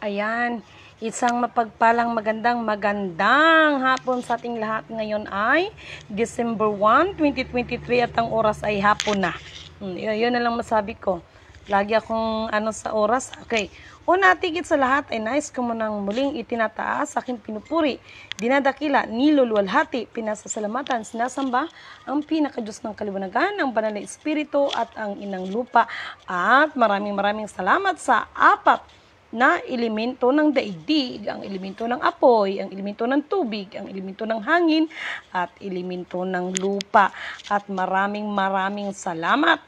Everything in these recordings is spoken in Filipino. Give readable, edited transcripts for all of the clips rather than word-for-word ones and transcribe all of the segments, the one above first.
Ayan, isang mapagpalang magandang hapon sa ating lahat. Ngayon ay December 1, 2023 at ang oras ay hapon na. Yun na lang masabi ko. Lagi akong sa oras. Okay. Una, tigit sa lahat ay nais ko munang muling itinataas, aking pinupuri, dinadakila, niluluwalhati, pinasasalamatan, sinasamba ang pinakadiyos ng kaliwanagan, ang banal na espiritu at ang inang lupa. At maraming salamat sa apat na elemento ng daigdig, ang elemento ng apoy, ang elemento ng tubig, ang elemento ng hangin, at elemento ng lupa. At maraming salamat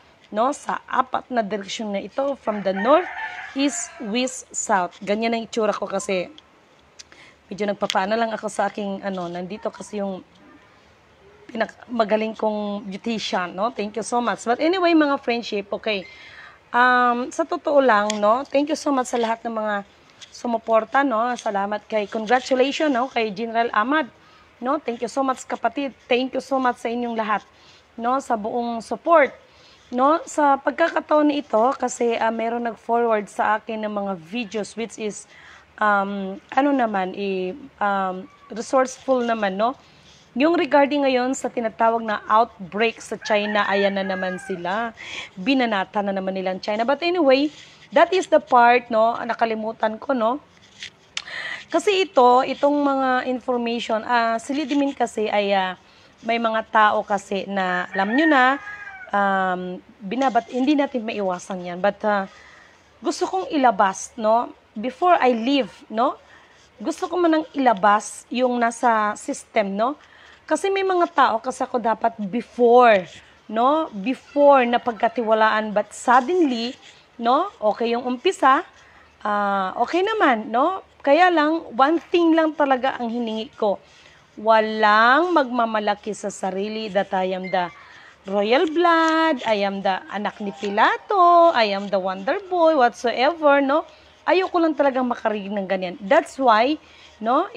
sa apat na direksyon na ito, from the north, east, west, south. Ganyan ang itsura ko kasi medyo nagpapaano lang ako sa aking nandito kasi yung magaling kong beautician, no? Thank you so much. But anyway, mga friendship, okay. Sa totoo lang, no, thank you so much sa lahat ng mga sumuporta, no. Salamat congratulations, no, kay General Ahmad, no. Thank you so much, kapatid. Thank you so much sa inyong lahat, no, sa buong support, no. Sa pagkakataon ito kasi meron nag-forward sa akin ng mga videos which is resourceful naman, no. Yung regarding ngayon sa tinatawag na outbreak sa China, ayan na naman sila. Binanata na naman nilang China. But anyway, that is the part, no, nakalimutan ko, no. Kasi itong mga information, si Lidimin kasi ay may mga tao kasi na alam nyo na, hindi natin maiwasan yan. But gusto kong ilabas, no, before I leave, no, gusto ko manang ilabas yung nasa system, no. Kasi may mga tao kasi ako dapat before na pagkatiwalaan, but suddenly, no, okay yung umpisa, okay naman, no. Kaya lang, one thing lang talaga ang hiningi ko. Walang magmamalaki sa sarili that I am the royal blood, I am the anak ni Pilato, I am the wonder boy, whatsoever, no. Ayoko lang talagang makarinig ng ganyan. That's why, no,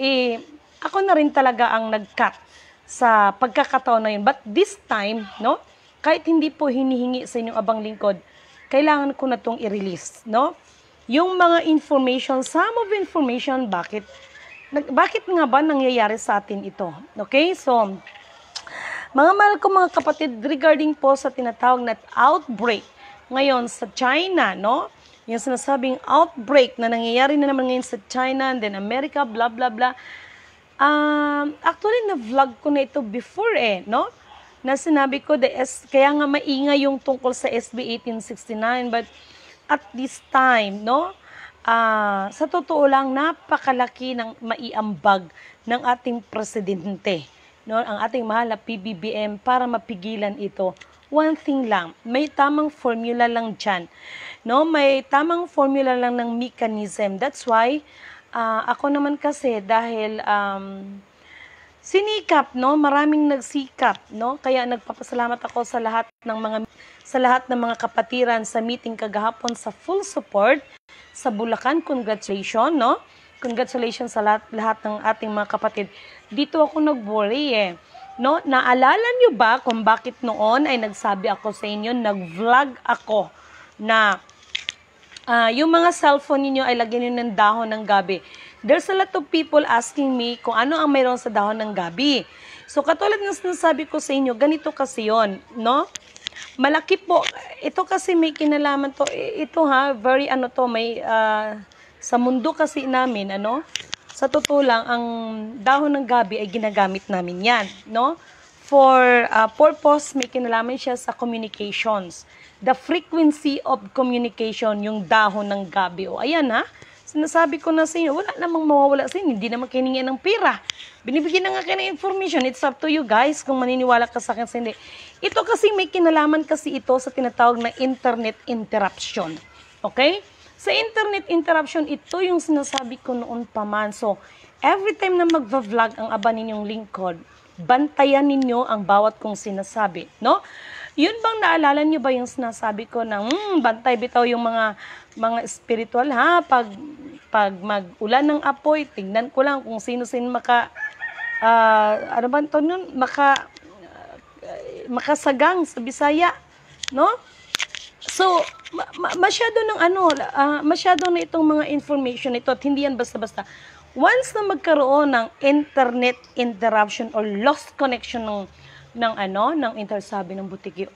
ako na rin talaga ang nag-cut sa pagkakataon na yun. But this time, no, kahit hindi po hinihingi sa inyong abang lingkod, kailangan ko na itong i-release, no? Yung mga information, some of information, bakit nga ba nangyayari sa atin ito? Okay? So, mga mahal ko mga kapatid, regarding po sa tinatawag na outbreak ngayon sa China, no? Yung sinasabing outbreak na nangyayari na naman ngayon sa China and then America, blah, blah, blah. Actually, na-vlog ko na ito before no? Na sinabi ko, kaya nga maingay yung tungkol sa SB 1869, but at this time, no? Sa totoo lang, napakalaki ng maiambag ng ating presidente, no? Ang ating mahal na PBBM para mapigilan ito. One thing lang, may tamang formula lang dyan, no? May tamang formula lang ng mechanism. That's why, ako naman kasi dahil sinikap, no, maraming nagsikap, no, kaya nagpapasalamat ako sa lahat ng mga kapatiran sa meeting kagahapon sa full support sa Bulacan. Congratulations, no, congratulations sa lahat ng ating mga kapatid. Dito ako nag-worry no. Naalala nyo ba kung bakit noon ay nagsabi ako sa inyo, nag-vlog ako na yung mga cellphone niyo ay lagyan niyo ng dahon ng gabi. There's a lot of people asking me kung ano ang mayroon sa dahon ng gabi. So, katulad ng sinasabi ko sa inyo, ganito kasi yon, no? Malaki po. Ito kasi may kinalaman to. Ito very may, sa mundo kasi namin, sa totoo lang, ang dahon ng gabi ay ginagamit namin yan, no? For purpose, may kinalaman siya sa communications. The frequency of communication, yung dahon ng gabi. O, ayan sinasabi ko na sa inyo, wala namang mawawala sa inyo, hindi naman kiningi ng pera. Binibigyan na nga kayo ng information, it's up to you guys kung maniniwala ka sa akin sa hindi. Ito kasi may kinalaman kasi ito sa tinatawag na internet interruption. Okay? Sa internet interruption, ito yung sinasabi ko noon pa man. So, every time na magva-vlog ang aba ninyong lingkod, bantayan ninyo ang bawat kong sinasabi, no? Yun bang naalala niyo ba yung sinasabi ko na bantay bitaw yung mga spiritual pag mag-ulan ng apoy, tingnan ko lang kung sino-sino makasagang sa Bisaya, no? So, masyado ng masyado na itong mga information ito at hindi yan basta-basta. Once na magkaroon ng internet interruption or lost connection ng intersabi ng butiki,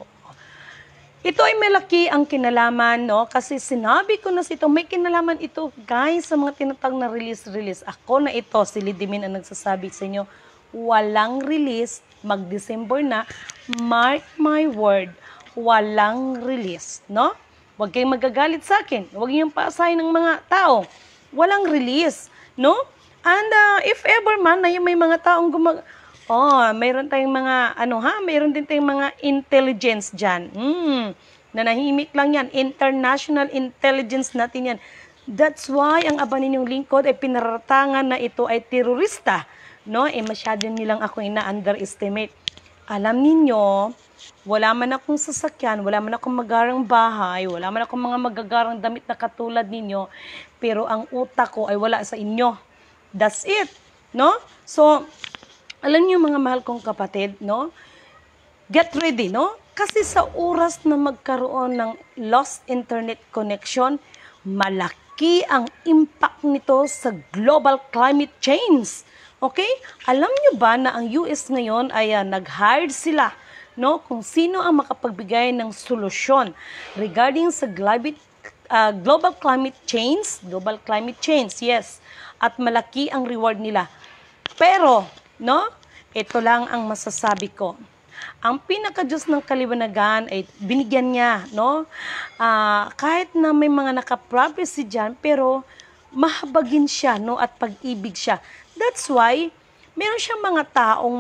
ito ay malaki ang kinalaman, no? Kasi sinabi ko na may kinalaman ito, guys, sa mga tinatawag na release. Ako na ito, si Lidimin ang nagsasabi sa inyo, walang release, mag-December na, mark my word, walang release, no? Huwag kayong magagalit sa akin, huwag niyong paasahin ng mga tao, walang release, no? And if ever man na may mga taong mayroon tayong mga, mayroon din tayong mga intelligence dyan. Nanahimik lang yan. International intelligence natin yan. That's why ang aba ninyong lingkod ay pinaratangan na ito ay terorista. No? Masyado nilang ako ina-underestimate. Alam ninyo, wala man akong sasakyan, wala man akong magarang bahay, wala man akong mga magagarang damit na katulad ninyo, pero ang utak ko ay wala sa inyo. That's it. No? So, alam niyo mga mahal kong kapatid, no? Get ready, no? Kasi sa oras na magkaroon ng lost internet connection, malaki ang impact nito sa global climate change. Okay? Alam niyo ba na ang US ngayon ay nag-hire sila, no? Kung sino ang makapagbigay ng solusyon regarding sa global climate change, yes. At malaki ang reward nila. Pero, no? Ito lang ang masasabi ko. Ang pinaka-Diyos ng kaliwanagan ay binigyan niya, no? Kahit na may mga naka-prophecy dyan, pero mahabagin siya, no? At pag-ibig siya. That's why, meron siyang mga taong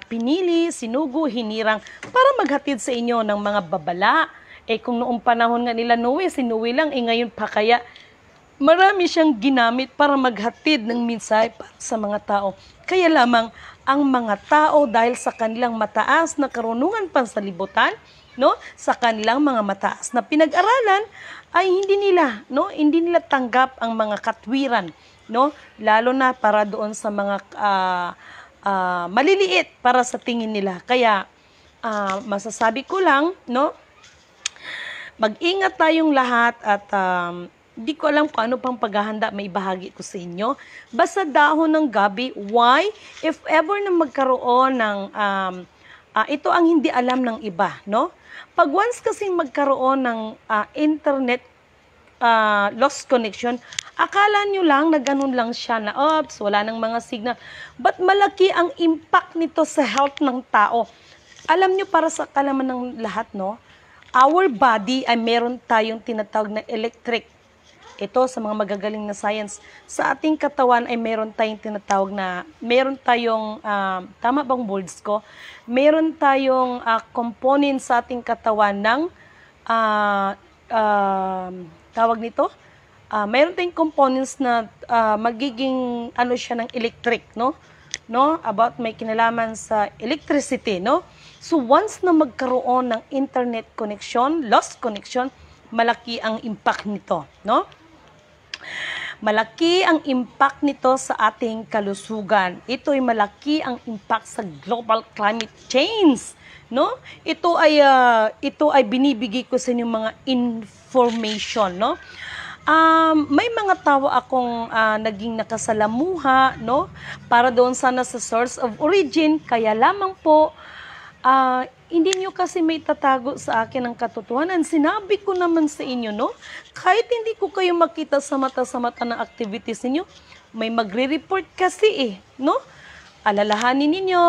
pinili, sinugo, hinirang para maghatid sa inyo ng mga babala. Kung noong panahon nga nila Noe, si Noe lang, ngayon pa kaya marami siyang ginamit para maghatid ng mensahe para sa mga tao. Kaya lamang ang mga tao dahil sa kanilang mataas na karunungan pansalibutan, no, sa kanilang mga mataas na pinag-aralan ay hindi nila tanggap ang mga katwiran, no, lalo na para doon sa mga maliliit para sa tingin nila. Kaya masasabi ko lang, no, mag-ingat tayong lahat at di ko alam kung ano pang paghahanda may bahagi ko sa inyo. Basta dahon ng gabi. Why? If ever na magkaroon ng, ito ang hindi alam ng iba, no? Pag once kasing magkaroon ng internet lost connection, akala nyo lang na ganun lang siya na, wala nang mga signal. But malaki ang impact nito sa health ng tao. Alam nyo, para sa kalaman ng lahat, no? Our body ay meron tayong tinatawag na electric. Ito sa mga magagaling na science. Sa ating katawan ay meron tayong tama bang words ko? Meron tayong component sa ating katawan ng, tawag nito? Meron tayong components na magiging, siya ng electric, no? About may kinalaman sa electricity, no? So once na magkaroon ng internet connection, lost connection, malaki ang impact nito, no? Malaki ang impact nito sa ating kalusugan. Ito ay malaki ang impact sa global climate change, no? Ito ay binibigay ko sa inyo mga information, no? May mga tao akong naging nakasalamuha, no? Para doon sana sa source of origin, kaya lamang po hindi nyo kasi may tatago sa akin ang katotohanan. Sinabi ko naman sa inyo, no? Kahit hindi ko kayo makita sa mata ng activities ninyo, may magre-report kasi no? Alalahanin ninyo,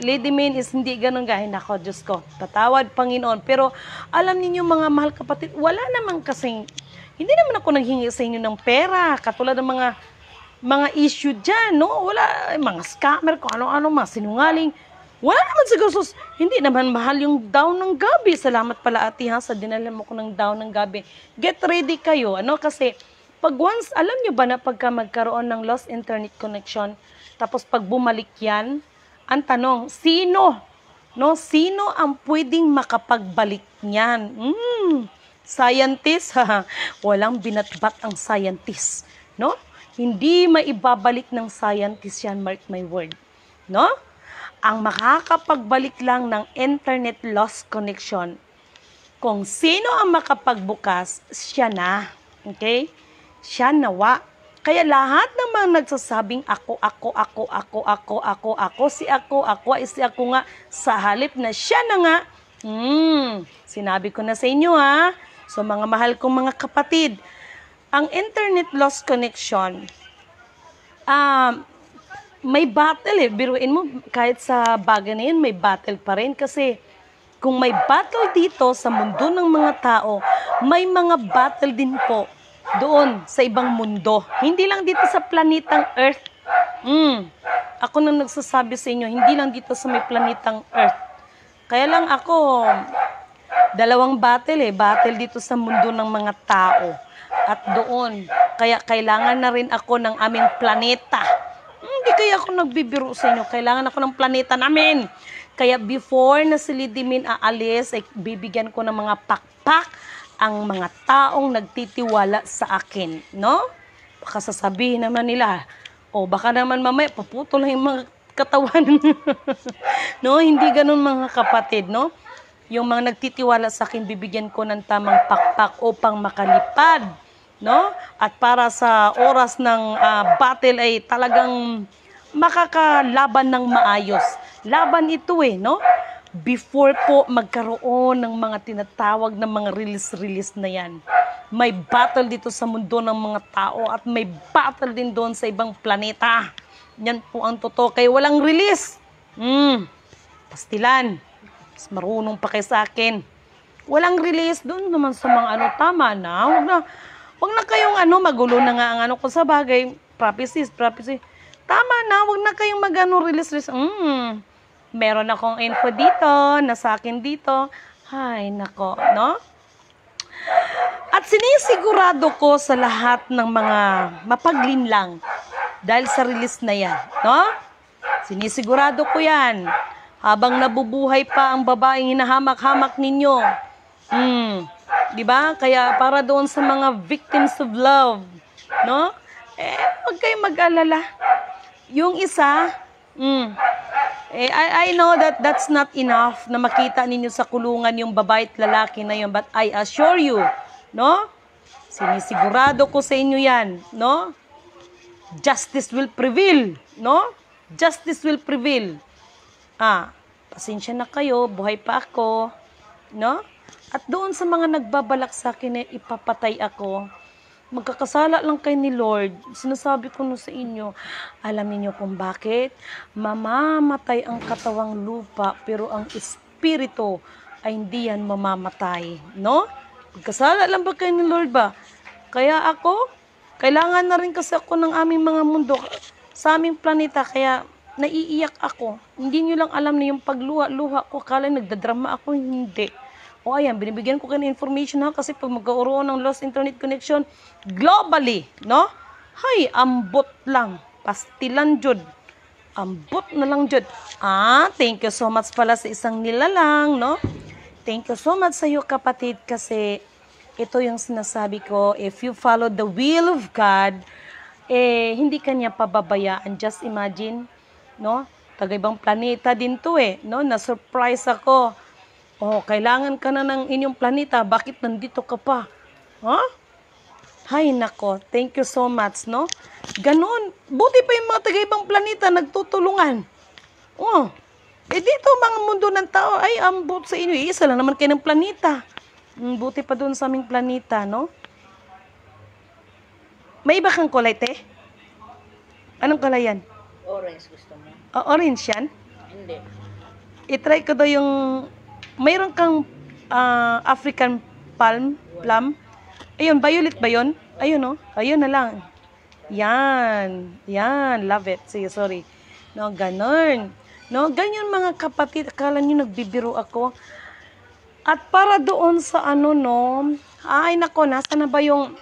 Lady Min is hindi ganun gahin ako, Diyos ko. Tatawad, Panginoon. Pero alam ninyo mga mahal kapatid, wala naman kasing, hindi naman ako nanghingi sa inyo ng pera, katulad ng mga issue dyan, no? Wala, mga scammer, kung ano-ano, mga sinungaling. Wala naman siguro, hindi naman mahal yung down ng gabi. Salamat pala ate sa dinala mo ko ng down ng gabi. Get ready kayo, kasi pag once, alam nyo ba na pagka magkaroon ng lost internet connection, tapos pag bumalik yan, ang tanong, sino? No? Sino ang pwedeng makapagbalik niyan? Scientist? Walang binatbat ang scientist. No? Hindi maibabalik ng scientist yan, mark my word. No? Ang makakapagbalik lang ng internet lost connection, Kung sino ang makapagbukas, siya na. Okay? Siya nawa. Kaya lahat ng mga nagsasabing ako, si ako nga, sa halip na siya na nga, sinabi ko na sa inyo ha. So mga mahal kong mga kapatid, ang internet lost connection, may battle biruin mo, kahit sa bagay na yun, may battle pa rin. Kasi kung may battle dito sa mundo ng mga tao, may mga battle din po doon sa ibang mundo. Hindi lang dito sa planetang Earth. Ako na nagsasabi sa inyo, hindi lang dito sa may planetang Earth. Kaya lang ako, dalawang battle battle dito sa mundo ng mga tao. At doon, kaya kailangan na rin ako ng aming planeta. Hindi kaya ako nagbibiro sa inyo, kailangan ako ng planeta namin. Kaya before na si Lidimin aalis, ay bibigyan ko ng mga pakpak ang mga taong nagtitiwala sa akin, no? Baka sasabihin naman nila, baka naman mamaya paputol lang yung mga katawan. No, hindi ganun mga kapatid, no? Yung mga nagtitiwala sa akin, bibigyan ko ng tamang pakpak upang makalipad, no? At para sa oras ng battle ay talagang makakalaban ng maayos. Laban ito no? Before po magkaroon ng mga tinatawag na mga release na yan. May battle dito sa mundo ng mga tao at may battle din doon sa ibang planeta. Yan po ang totoo. Kaya walang release. Pastilan. Mas marunong pa kayo sa akin. Walang release doon naman sa mga tama na. Wag na kayong magulo na nga ang kung sa bagay. Prophecy. Tama na, wag na kayong release. Meron akong info dito, na sa akin dito. Ay, nako, no? At sinisigurado ko sa lahat ng mga mapaglinlang dahil sa release na yan, no? Sinisigurado ko yan. Habang nabubuhay pa ang babaeng hinahamak-hamak ninyo. Di ba? Kaya para doon sa mga victims of love, no? Huwag kayong mag-alala. Yung isa, I know that that's not enough na makita ninyo sa kulungan yung babae at lalaki na yun. But I assure you, no? Sinisigurado ko sa inyo yan, no? Justice will prevail, no? Justice will prevail. Pasensya na kayo, buhay pa ako, no? At doon sa mga nagbabalak sa akin ipapatay ako, magkakasala lang kay ni Lord. Sinasabi ko na sa inyo, alam niyo kung bakit? Mamamatay ang katawang lupa, pero ang espiritu ay hindi yan mamamatay. No? Magkasala lang ba kay ni Lord ba? Kaya ako, kailangan na rin kasi ako ng aming mga mundo, sa aming planeta, kaya naiiyak ako. Hindi nyo lang alam na yung pagluha-luha ko, akala nagdadrama ako, hindi. Ayan, binibigyan ko kayo ng information kasi pag magkaroon ng lost internet connection globally, no? Hay, ambot lang. Pastilan jud. Ambot na lang jud. Thank you so much pala sa isang nilalang, no? Thank you so much sa iyo, kapatid, kasi ito yung sinasabi ko, if you follow the will of God, hindi kanya pababayaan. Just imagine, no? Taga-ibang planeta din to no? Na-surprise ako. Kailangan ka na ng inyong planeta. Bakit nandito ka pa? Hay, nako. Thank you so much, no? Ganon. Buti pa yung mga taga-ibang planeta nagtutulungan. Dito, mga mundo ng tao, ay, ambot sa inyo. Isa lang naman kayo ng planeta. Buti pa doon sa aming planeta, no? May iba kang kulay, te? Anong kulay yan? Orange gusto mo? Orange yan? Hindi. I-try ko daw yung... Mayroon kang African plum. Ayun, violet ba yun? Ayun, no? Ayun na lang. Yan. Love it. Sige, sorry. No, ganun. No, ganyan mga kapatid. Akala nyo nagbibiro ako. At para doon sa ay nako, nasa na ba yung...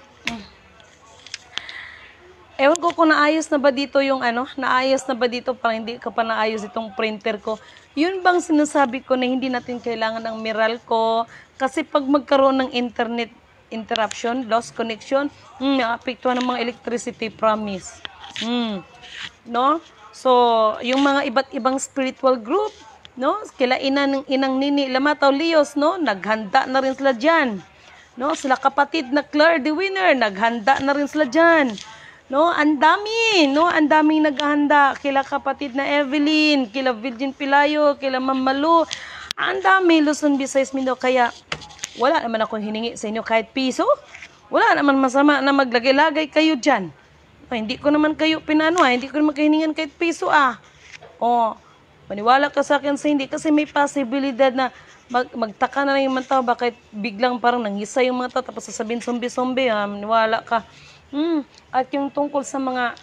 Ewan ko kung naayos na ba dito yung naayos na ba dito, parang hindi ka pa naayos itong printer ko. Yun bang sinasabi ko na hindi natin kailangan ng Meralco? Kasi pag magkaroon ng internet interruption, lost connection, naapektuhan ng mga electricity, promise. No? So, yung mga iba't ibang spiritual group, no? Kila inang Nini Lamataw Leos, no? Naghanda na rin sila diyan. No, sila kapatid na Claire the Winner, naghanda na rin sila diyan. No, ang dami, no? Ang daming naghahanda. Kila kapatid na Evelyn, kila Virgin Pilayo, kila Ma'am Malu. Ang dami, Luzon, Visayas, Mindanao. Kaya wala naman akong hiningi sa inyo kahit piso. Wala naman masama na maglagay-lagay kayo diyan. Hindi ko naman kayo pinano, hindi ko naman kahiningan kahit piso Oh, maniwala ka sa akin sa hindi kasi may posibilidad na magtaka na lang yung mga tao, bakit biglang parang nangisa yung mga tao tapos sasabihin zombie, maniwala ka. At yung tungkol sa mga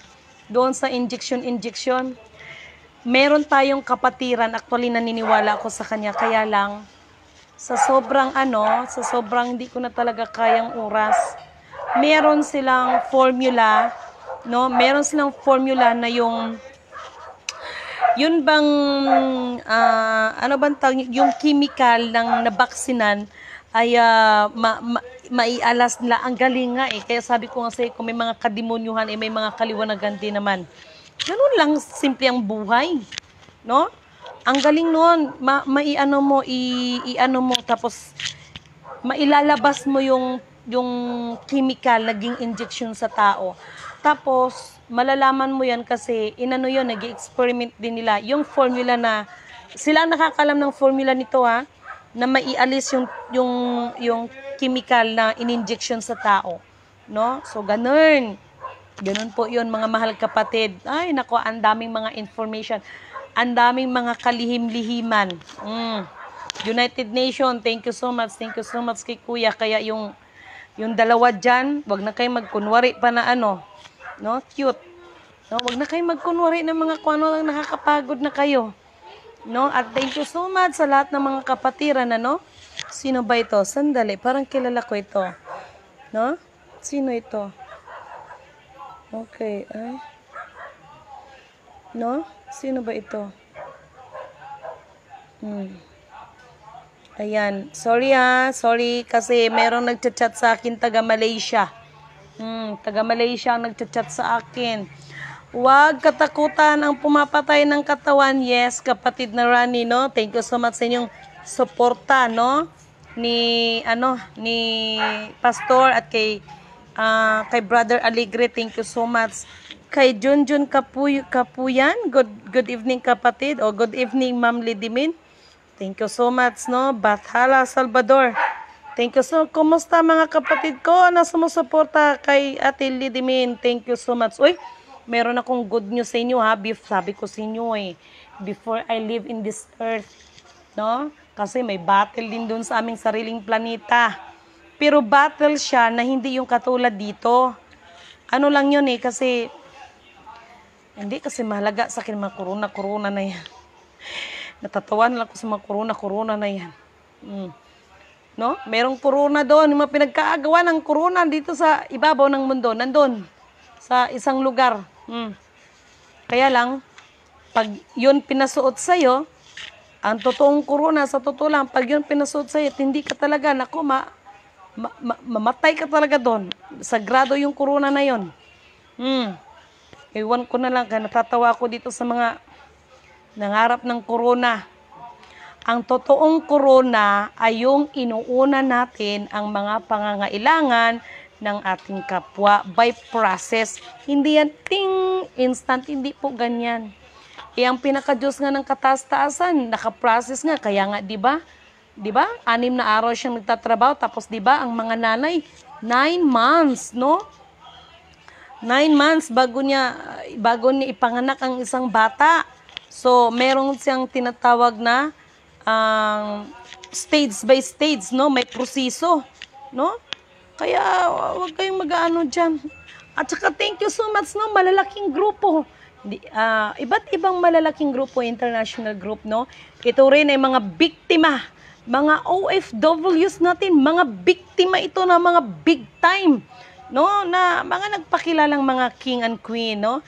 doon sa injection, meron tayong kapatiran, actually naniniwala ako sa kanya, kaya lang sa sobrang hindi ko na talaga kayang oras. Meron silang formula, no? Meron silang formula na yun bang yung chemical ng nabaksinan ay maialas nila. Ang galing nga kaya sabi ko nga sa'yo, kung may mga kademonyuhan may mga kaliwanagan din naman. Ganun lang simple ang buhay, no? Ang galing noon, iano mo tapos mailalabas mo yung chemical naging injection sa tao. Tapos malalaman mo yan kasi nag-experiment din nila. Yung formula na sila ang nakakalam ng formula nito na maialis yung chemical na in-injection sa tao, no? So ganun po yun, mga mahal kapatid. Ay nako, ang daming mga information, ang daming mga kalihim-lihiman. United Nation, thank you so much kay Kuya. Kaya yung dalawa dyan, wag na kayo magkunwari pa na no, cute. No, wag na kayo magkunwari ng mga kung ano lang, nakakapagod na kayo. No, at thank you so much sa lahat ng mga kapatiran Sino ba ito? Sandali, parang kilala ko ito. No? Sino ito? Okay, no? Sino ba ito? Ayan. Sorry kasi merong nagchat-chat sa akin taga Malaysia. Taga Malaysia ang nagchat-chat sa akin. Huwag katakutan ang pumapatay ng katawan. Yes, kapatid na Rani, no? Thank you so much sa inyong suporta, no? Ni Pastor at kay Brother Alegre, thank you so much. Kay Junjun Kapuyan, good evening kapatid, o good evening Ma'am Lidimin. Thank you so much, no? Bathala Salvador. Thank you so much. Kumusta mga kapatid ko na sumusuporta kay Ate Lidimin? Thank you so much. Uy, meron akong good news sa inyo sabi ko sa inyo before I live in this earth, no? Kasi may battle din doon sa aming sariling planeta. Pero battle siya na hindi yung katulad dito. Ano lang yun kasi mahalaga sa akin mga corona na yan. Natatawa na lang ko sa mga corona na yan. No? Merong corona doon, yung mga pinagkaagawa ng corona dito sa ibabaw ng mundo, nandun sa isang lugar. Kaya lang, pag yun pinasuot sa'yo, ang totoong corona, sa totoo lang, pag yun pinasuot sa'yo, hindi ka talaga, mamatay ka talaga doon. Sagrado yung corona na yun. Ewan ko na lang, natatawa ako dito sa mga nangarap ng corona. Ang totoong corona ay yung inuuna natin ang mga pangangailangan ng ating kapwa by process. Hindi yan instant, hindi po ganyan. Ang pinaka-Diyos nga ng kataas-taasan, nakaprocess nga, kaya nga, di ba? 6 na araw siyang nagtatrabaho, tapos di ba ang mga nanay, 9 months, no? 9 months bago niya ipanganak ang isang bata. So, meron siyang tinatawag na stage by stage, no? May proseso, no? Kaya, huwag kayong mag-aano dyan. At saka, thank you so much, no? Malalaking grupo. Iba't ibang malalaking grupo, international group, no? Ito rin ay mga biktima, mga OFWs natin, mga biktima ito na mga big time, no? Na mga nagpakilalang mga king and queen, no?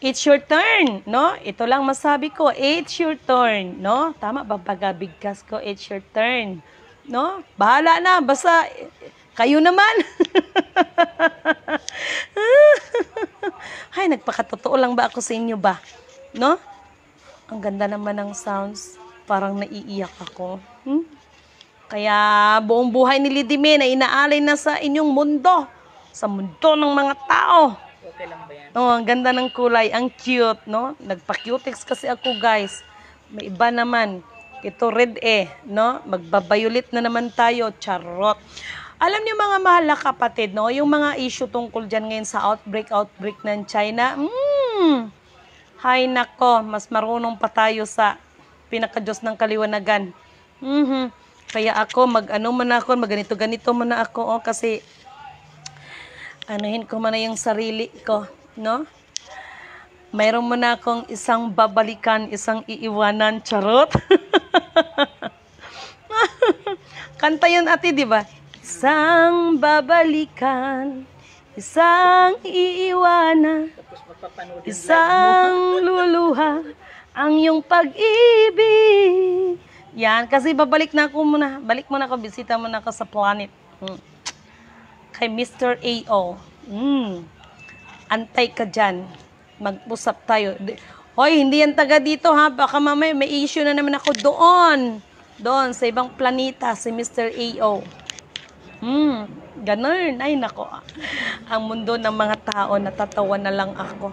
It's your turn, no? Ito lang masabi ko, it's your turn, no? Tama ba pagabigkas ko? It's your turn, no? Bahala na, basta kayo naman. Ay, nagpakatotoo lang ba ako sa inyo ba? No? Ang ganda naman ng sounds. Parang naiiyak ako. Kaya buong buhay ni Lidime na inaalay na sa inyong mundo. Sa mundo ng mga tao. Okay lang ba yan? Oh, ang ganda ng kulay. Ang cute, no? Nagpa-cutex kasi ako, guys. May iba naman. Ito red no? Magbabayulit na naman tayo. Charot. Alam niyo mga mahal na kapatid, no? Yung mga issue tungkol dyan ngayon sa outbreak ng China. Hay nako, mas marunong pa tayo sa pinaka-Diyos ng kaliwanagan. Kaya ako, maganito-ganito muna ako, kasi anuhin ko muna yung sarili ko, no? Mayroon muna akong isang babalikan, isang iiwanan, charot. Kanta yun, ate, di ba? Isang babalikan, isang iiwanan, isang luluha, ang iyong pag-ibig. Yan, kasi babalik na ako muna. Balik muna ako, bisita muna ako sa planet. Kay Mr. AO. Antay ka dyan. Mag-usap tayo. Hoy, hindi yan taga dito ha. Baka mamaya may issue na naman ako doon. Doon, sa ibang planeta, si Mr. AO. Ganun. Ay, nako. Ang mundo ng mga tao, natatawa na lang ako.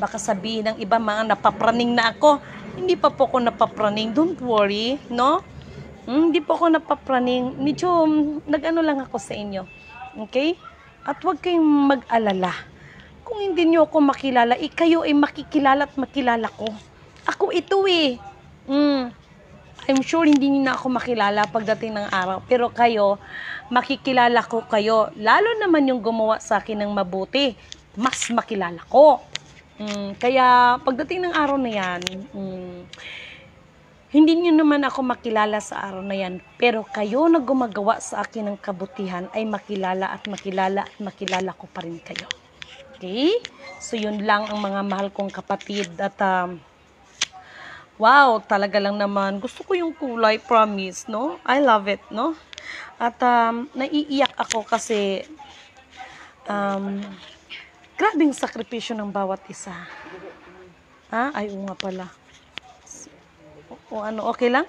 Baka sabihin ng iba, mga napapraning na ako. Hindi pa po ako napapraning. Don't worry, no? Hindi po ako napapraning. Medyo, nag-ano lang ako sa inyo. Okay? At huwag kayong mag-alala. Kung hindi nyo ako makilala, kayo ay makikilala at makilala ko. Ako ito eh. I'm sure hindi nyo na ako makilala pagdating ng araw. Pero kayo, makikilala ko kayo. Lalo naman yung gumawa sa akin ng mabuti. Mas makilala ko. Kaya pagdating ng araw na yan, hindi nyo naman ako makilala sa araw na yan. Pero kayo na gumagawa sa akin ng kabutihan ay makilala at makilala at makilala ko pa rin kayo. Okay? So yun lang ang mga mahal kong kapatid. At wow, talaga lang naman. Gusto ko yung kulay, promise, no? I love it, no? At naiiyak ako kasi grabing sakripisyo ng bawat isa. Ay, nga pala. O ano, okay lang?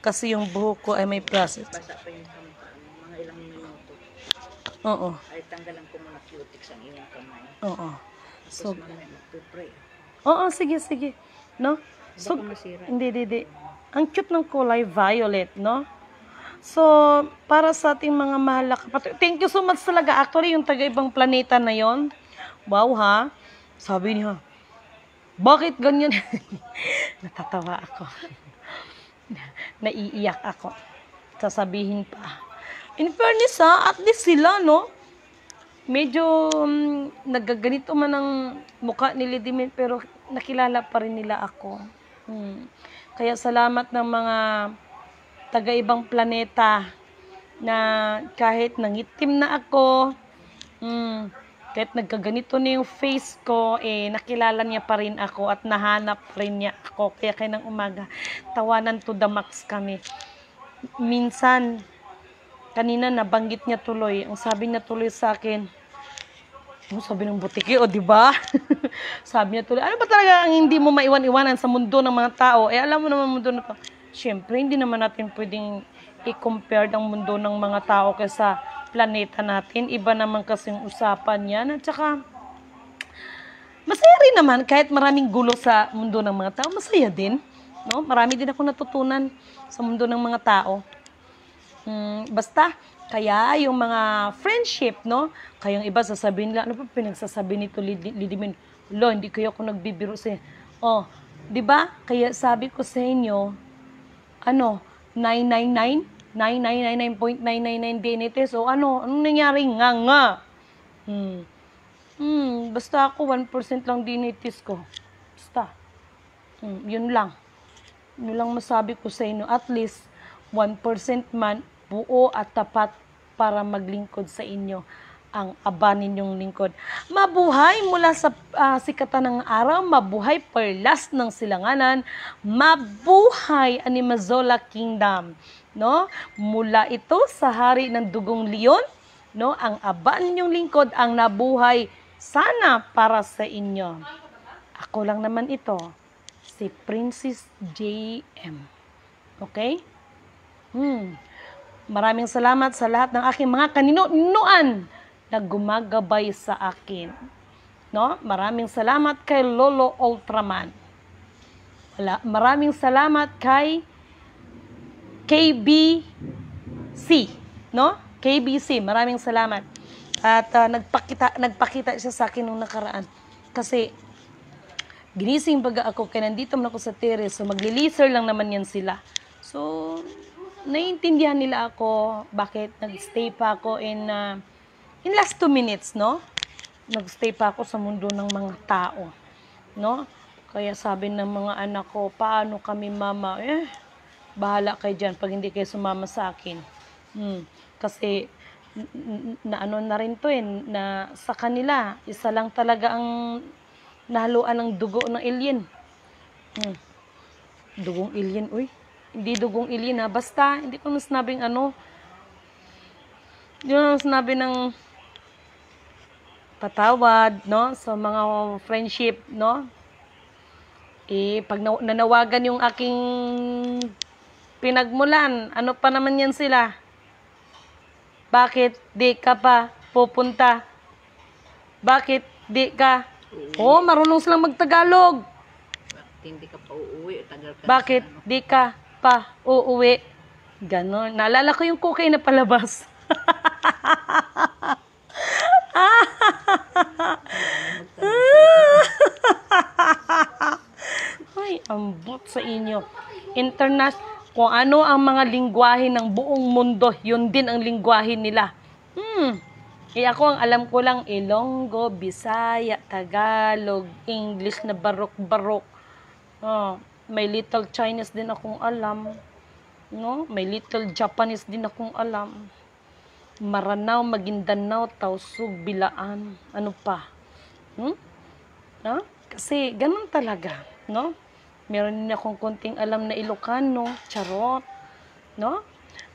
Kasi yung buhok ko ay may process. Basa pa yung mga ilang minuto. Oo. Ay tanggalan ko muna cutex ang iyong kamay. Oo. So, Mamaya magpupray. oo, sige. No? So, Baka masira. hindi. Ang cute ng kulay, violet, no? So, para sa ating mga mahal na kapatid, thank you so much talaga. Actually, yung taga-ibang planeta na yon. Wow, ha? Sabi niya, bakit ganyan? Natatawa ako. Naiiyak ako. Sasabihin pa. In fairness, at least sila, no? Medyo nagaganito man ang mukha ni Lidime, pero nakilala pa rin nila ako. Kaya salamat ng mga taga-ibang planeta na kahit nangitim na ako, kahit nagkaganito na yung face ko, nakilala niya pa rin ako at nahanap rin niya ako. Kaya ng umaga, tawanan to the max kami. Minsan, kanina nabanggit niya tuloy, ang sabi niya tuloy sa akin, sabi ng butiki, di ba? Sabi niya tuloy, ano ba talaga ang hindi mo maiwan-iwanan sa mundo ng mga tao? Alam mo naman mundo na to. Siyempre, hindi naman natin pwedeng i-compare ang mundo ng mga tao kaysa planeta natin. Iba naman kasing usapan yan. At saka, masaya rin naman kahit maraming gulo sa mundo ng mga tao. Masaya din. No? Marami din ako natutunan sa mundo ng mga tao. Basta, kaya yung mga friendship, no? Kayong iba sasabihin nila, ano pa pinagsasabi nito, Lidime? Lo, hindi kayo ako nagbibiro sa di ba? Kaya sabi ko sa inyo, 999.999 DNA test. O anong nangyari? Nga. Basta ako, 1% lang DNA test ko. Basta. Yun lang. Yun lang masabi ko sa inyo. At least, 1% man, buo at tapat para maglingkod sa inyo ang aba ninyong lingkod. Mabuhay mula sa sikatan ng araw, mabuhay perlas ng silanganan, mabuhay Animazola Kingdom, no? Mula ito sa hari ng dugong leon, no? Ang aba ninyong lingkod ang nabuhay sana para sa inyo. Ako lang naman ito, Si Princess JM. Okay? Maraming salamat sa lahat ng aking mga kaninuan na gumagabay sa akin. No? Maraming salamat kay Lolo Ultraman. Maraming salamat kay KBC, no? KBC, maraming salamat. At nagpakita siya sa akin nung nakaraan. Kasi ginising baga ako, kaya nandito man ako sa terrace, so magli-laser lang naman yan sila. So, naiintindihan nila ako bakit nag-stay pa ako in last 2 minutes, no? Nag-stay pa ako sa mundo ng mga tao, no? Kaya sabi ng mga anak ko, paano kami mama? Bahala kayo dyan pag hindi kayo sumama sa akin. Kasi, ano na rin to na sa kanila, isa lang talaga ang nahaluan ng dugo ng alien. Dugong alien, uy. Hindi dugong alien ha. Basta, hindi ko nasabing ano. Hindi ko nasabi ng patawad, no? Sa mga friendship, no? Pag nanawagan yung aking pinagmulan, ano pa naman yan sila? Bakit di ka pa pupunta? Bakit di ka? Marunong silang magtagalog. Bakit hindi ka pa uuwi? Tagal ka Bakit di ka pa uuwi? Ganon. Naalala ko yung kukay na palabas. Ay, ambot sa inyo. Kung ano ang mga lingwahe ng buong mundo, yun din ang lingwahe nila. Ako ang alam ko lang Ilonggo, Bisaya, Tagalog, English na barok-barok. May little Chinese din akong alam. No? May little Japanese din akong alam. Maranao, Maguindanao, Tausug, Bilaan. Ano pa? No? Kasi ganun talaga, no? Meron din akong konting alam na Ilocano, charot, no?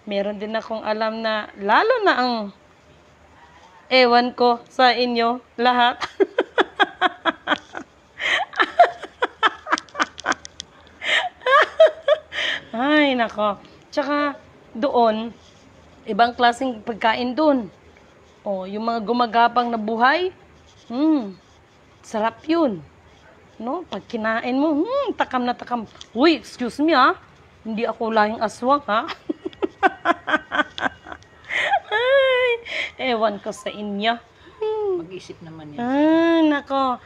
Meron din akong alam na, lalo na ang ewan ko sa inyo, lahat. Ay, nako. Tsaka, doon, ibang klaseng pagkain doon. Yung mga gumagapang na buhay, sarap yun. No? Pag kinain mo, takam na takam. Uy, excuse me hindi ako lahing aswang Ay, ewan ko sa inyo. Mag-isip naman yan. Nako.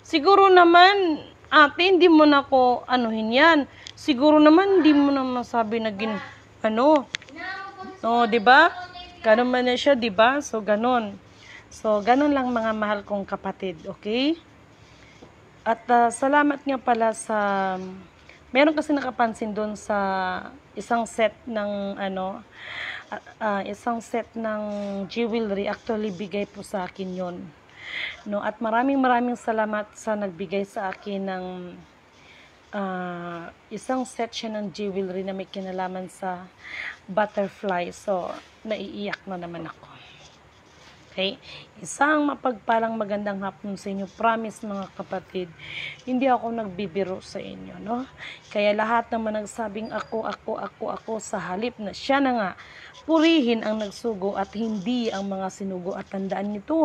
Siguro naman, ate, hindi mo na ko anuhin yan. Siguro naman, hindi mo na masabi na di ba? Ganun man na siya, di ba? So, ganun. So, ganun lang mga mahal kong kapatid, okay? At salamat nga pala sa, meron kasi nakapansin doon sa isang set ng jewelry, actually bigay po sa akin yon. No, at maraming salamat sa nagbigay sa akin ng isang set siya ng jewelry na may kinalaman sa butterfly. So, naiiyak na naman ako. Okay? Isang mapagpalang magandang hapon sa inyo. Promise mga kapatid, hindi ako nagbibiro sa inyo, no? Kaya lahat naman nagsabing ako sa halip na siya na nga, purihin ang nagsugo at hindi ang mga sinugo. At tandaan nito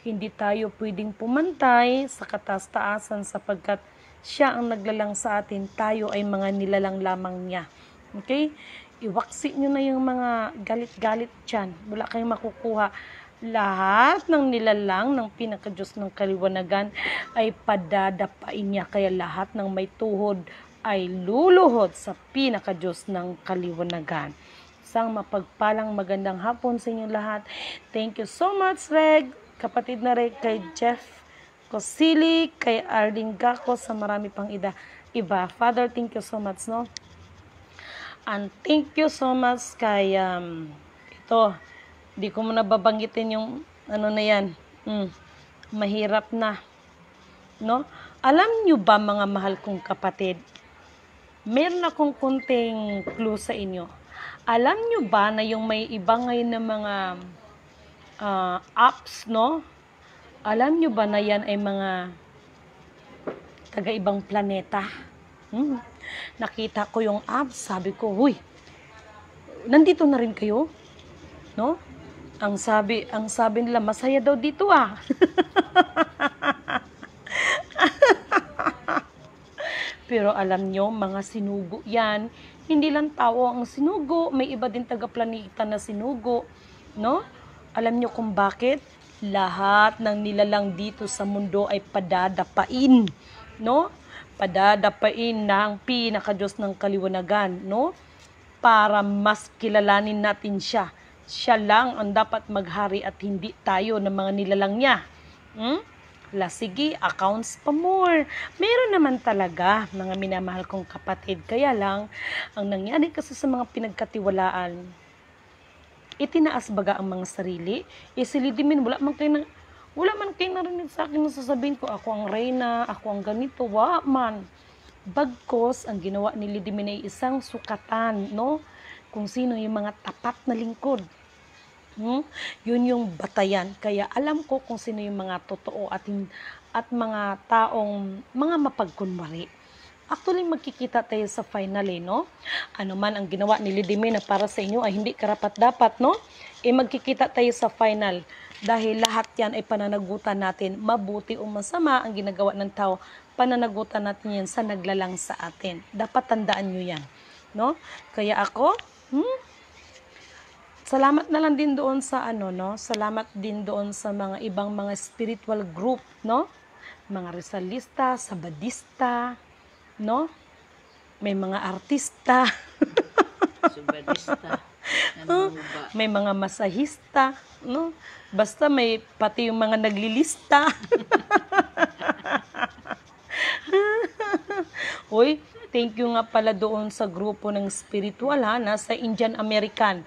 hindi tayo pwedeng pumantay sa kataas-taasan sapagkat siya ang naglalang sa atin, tayo ay mga nilalang lamang niya. Okay? Iwaksi nyo na yung mga galit-galit dyan. Wala kayong makukuha. Lahat ng nilalang ng pinakadiyos ng kaliwanagan ay padadapain niya. Kaya lahat ng may tuhod ay luluhod sa pinakadiyos ng kaliwanagan. Isang mapagpalang magandang hapon sa inyo lahat. Thank you so much, Reg. Kapatid na Reg, kay Jeff Kosili, kay Arlene Gako, sa marami pang iba. Father, thank you so much, no? And thank you so much kay, di ko muna babanggitin yung, na yan, mahirap na, no? Alam nyo ba, mga mahal kong kapatid, meron akong kunting clue sa inyo. Alam nyo ba na yung may iba ngayon na mga apps, no? Alam nyo ba na yan ay mga, taga-ibang planeta. Nakita ko yung app, sabi ko, "Huy, nandito na rin kayo?" No? Ang sabi nila, masaya daw dito ah. Pero alam nyo, mga sinugo yan. Hindi lang tao ang sinugo, may iba din taga-planeta na sinugo. No? Alam nyo kung bakit? Lahat ng nilalang dito sa mundo ay padadapain. No? Padadapain ng pinaka-Diyos ng kaliwanagan. No? Para mas kilalanin natin siya. Siya lang ang dapat maghari at hindi tayo ng mga nilalang niya. Sige, accounts pa more. Meron naman talaga, mga minamahal kong kapatid. Kaya lang, ang nangyari kasi sa mga pinagkatiwalaan, itinaas baga ang mga sarili, isilidimin, wala man kayo narinig sa akin na sasabihin ko, ako ang reyna, ako ang ganito, man. Bagkos, ang ginawa ni Lidimin ay isang sukatan, no? Kung sino yung mga tapat na lingkod. Yun yung batayan. Kaya alam ko kung sino yung mga totoo at mga taong mga mapagkunwari. Actually, magkikita tayo sa final, no? Ano man ang ginawa ni Lidime na para sa inyo ay hindi karapat-dapat, no? Magkikita tayo sa final. Dahil lahat yan ay pananagutan natin. Mabuti o masama ang ginagawa ng tao, pananagutan natin yan sa naglalang sa atin. Dapat tandaan nyo yan, no? Kaya ako, salamat na lang din doon sa salamat din doon sa mga ibang mga spiritual group, no? Mga Rizalista, Sabadista, no? May mga artista. Subadista. May mga masahista, no? Basta may pati yung mga naglilista. Uy, thank you nga pala doon sa grupo ng spiritual nasa Indian American.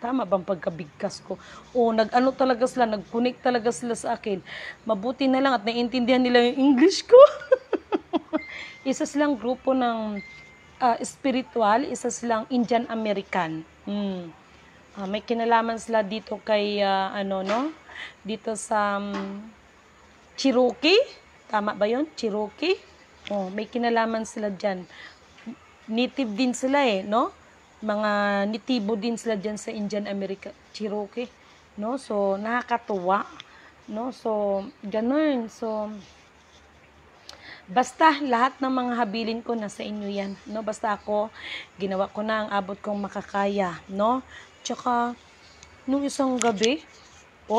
Tama bang pagkabigkas ko? Nag-ano talaga sila, nag-connect talaga sila sa akin. Mabuti na lang at naiintindihan nila yung English ko. Isa silang grupo ng spiritual, isa silang Indian American. May kinalaman sila dito kay, dito sa Cherokee. Tama ba yun? Cherokee? May kinalaman sila dyan. Native din sila no? Mga nitibo din sila dyan sa Indian America, Cherokee, no? So, nakakatuwa, no? So, ganun. So, basta lahat ng mga habilin ko nasa inyo yan, no? Basta ako, ginawa ko na ang abot kong makakaya, no? Tsaka, nung isang gabi,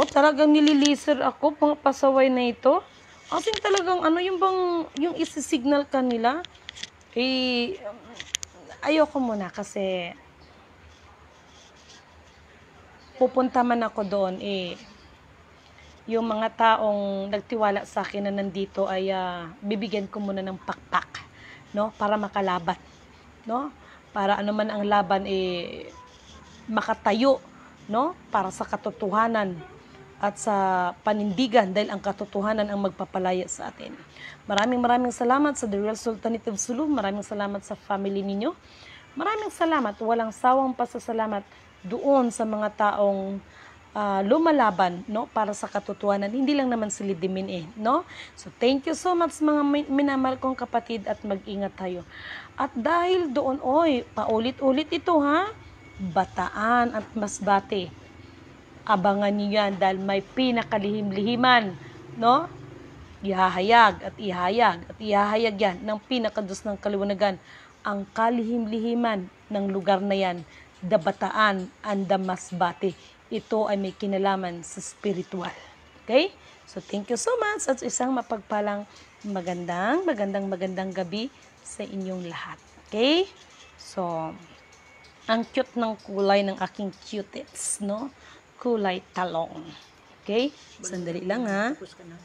talagang nililiser ako, pang pasaway na ito. Asin talagang, yung isi-signal kanila, ayoko muna kasi pupunta man ako doon yung mga taong nagtiwala sa akin na nandito ay bibigyan ko muna ng pakpak, no, para makalaban, no, para ano man ang laban makatayo, no, para sa katotohanan at sa panindigan dahil ang katotohanan ang magpapalaya sa atin. Maraming salamat sa The Real Sultanate of Sulu. Maraming salamat sa family ninyo. Maraming salamat, walang sawang pasasalamat doon sa mga taong lumalaban, no, para sa katotohanan. Hindi lang naman si Lidimin no? So thank you so much mga minamahal kong kapatid at mag-ingat tayo. At dahil doon, paulit-ulit ito Bataan at Masbate. Abangan niyo yan dahil may pinakalihim-lihiman, no? Ihahayag yan ng pinakadiyos ng kaliwanagan ang kalihim-lihiman ng lugar na yan, the Bataan and the Masbate. Ito ay may kinalaman sa spiritual. Okay? So thank you so much at isang mapagpalang magandang gabi sa inyong lahat. Okay? So, ang cute ng kulay ng aking cutettes, no? Kulay talong. Okay? Sandali lang